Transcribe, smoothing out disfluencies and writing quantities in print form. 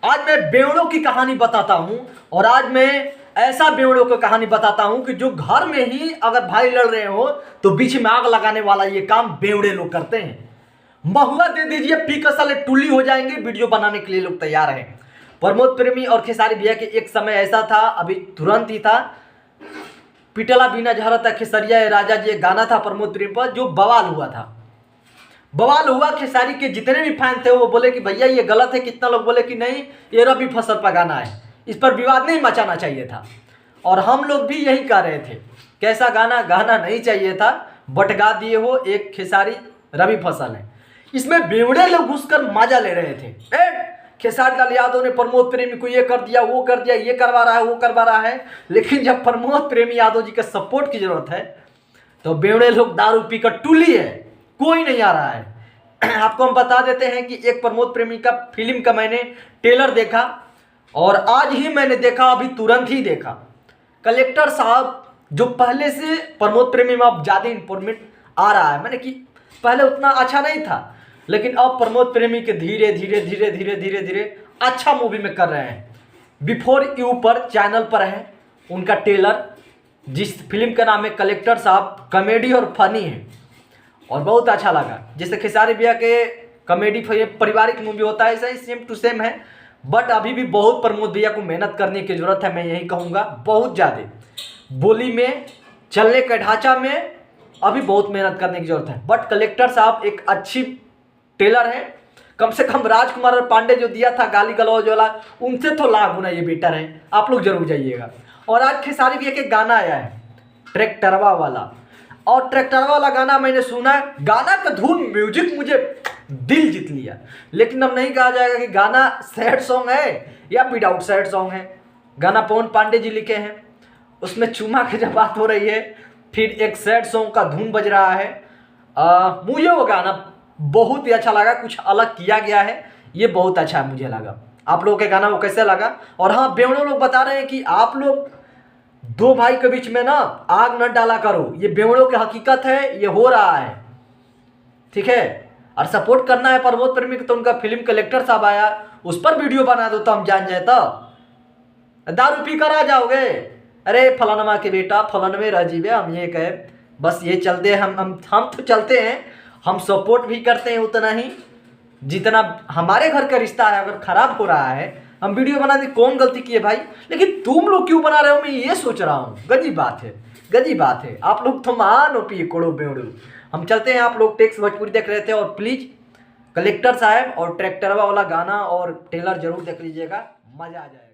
आज मैं बेवड़ों की कहानी बताता हूं और आज मैं ऐसा बेवड़ों की कहानी बताता हूं कि जो घर में ही अगर भाई लड़ रहे हो तो बीच में आग लगाने वाला ये काम बेवड़े लोग करते हैं। महुआ दे दीजिए, पी का साले टुल्ली हो जाएंगे, वीडियो बनाने के लिए लोग तैयार हैं। प्रमोद प्रेमी और खेसारी भैया के एक समय ऐसा था, अभी तुरंत ही था, पिटला बिना झरता खेसरिया राजा जी गाना था प्रमोद प्रेमी पर, जो बवाल हुआ था। बवाल हुआ, खेसारी के जितने भी फैन थे वो बोले कि भैया ये गलत है, कितना लोग बोले कि नहीं ये रवि फसल पर गाना है, इस पर विवाद नहीं मचाना चाहिए था। और हम लोग भी यही कह रहे थे, कैसा गाना गाना नहीं चाहिए था, बट गा दिए हो। एक खेसारी रवि फसल है, इसमें बेवड़े लोग घुसकर मजा ले रहे थे। खेसारी लाल यादव ने प्रमोद प्रेमी को ये कर दिया, वो कर दिया, ये करवा रहा है, वो करवा रहा है। लेकिन जब प्रमोद प्रेमी यादव जी के सपोर्ट की जरूरत है तो बेवड़े लोग दारू पीकर टुल्ली है, कोई नहीं आ रहा है। आपको हम बता देते हैं कि एक प्रमोद प्रेमी का फिल्म का मैंने ट्रेलर देखा और आज ही मैंने देखा, अभी तुरंत ही देखा। कलेक्टर साहब जो पहले से प्रमोद प्रेमी में अब ज़्यादा इम्प्रूवमेंट आ रहा है, मैंने कि पहले उतना अच्छा नहीं था, लेकिन अब प्रमोद प्रेमी के धीरे धीरे धीरे धीरे धीरे धीरे अच्छा मूवी में कर रहे हैं। बिफोर यू पर चैनल पर है उनका ट्रेलर, जिस फिल्म का नाम है कलेक्टर साहब, कॉमेडी और फनी है और बहुत अच्छा लगा। जैसे खेसारी भैया के कॉमेडी पारिवारिक मूवी होता है, ऐसा ही सेम टू सेम है, बट अभी भी बहुत प्रमोद भैया को मेहनत करने की ज़रूरत है। मैं यही कहूँगा, बहुत ज़्यादा बोली में, चलने के ढांचा में अभी बहुत मेहनत करने की ज़रूरत है। बट कलेक्टर साहब एक अच्छी टेलर है, कम से कम राजकुमार और पांडे जो दिया था गाली गलौज वाला, उनसे तो लाभ होना ये बेटर है। आप लोग जरूर जाइएगा। और आज खेसारी भैया के गाना आया है ट्रैक्टरवा वाला, और ट्रैक्टर वाला गाना मैंने सुना है, गाना का धुन म्यूजिक मुझे दिल जीत लिया। लेकिन अब नहीं कहा जाएगा कि गाना सैड सॉन्ग है या विदाउट सैड सॉन्ग है। गाना पवन पांडे जी लिखे हैं, उसमें चूमा की जब बात हो रही है, फिर एक सैड सॉन्ग का धुन बज रहा है। मुझे वो गाना बहुत ही अच्छा लगा, कुछ अलग किया गया है, ये बहुत अच्छा है मुझे लगा। आप लोगों के गाना वो कैसे लगा? और हाँ, बेवड़े लोग बता रहे हैं कि आप लोग दो भाई के बीच में ना आग न डाला करो, ये बेवड़ों की हकीकत है, ये हो रहा है, ठीक है। और सपोर्ट करना है प्रमोद प्रेमी को तो उनका फिल्म कलेक्टर साहब आया, उस पर वीडियो बना दो तो हम जान जाए। तो दारू पी कर आ जाओगे, अरे फलानमा के बेटा फलानवे रह जीवे, हम ये कहे बस ये चलते हैं। हम तो चलते हैं, हम सपोर्ट भी करते हैं उतना ही जितना हमारे घर का रिश्ता है। अगर खराब हो रहा है हम वीडियो बना दे, कौन गलती की है भाई? लेकिन तुम लोग क्यों बना रहे हो, मैं ये सोच रहा हूँ। गजीब बात है, गजीब बात है। आप लोग तो महान ओपी कोड़ो बेवड़ो। हम चलते हैं, आप लोग टेक्स भोजपुरी देख रहे थे, और प्लीज़ कलेक्टर साहब और ट्रैक्टरवा वाला गाना और ट्रेलर जरूर देख लीजिएगा, मज़ा आ जाएगा।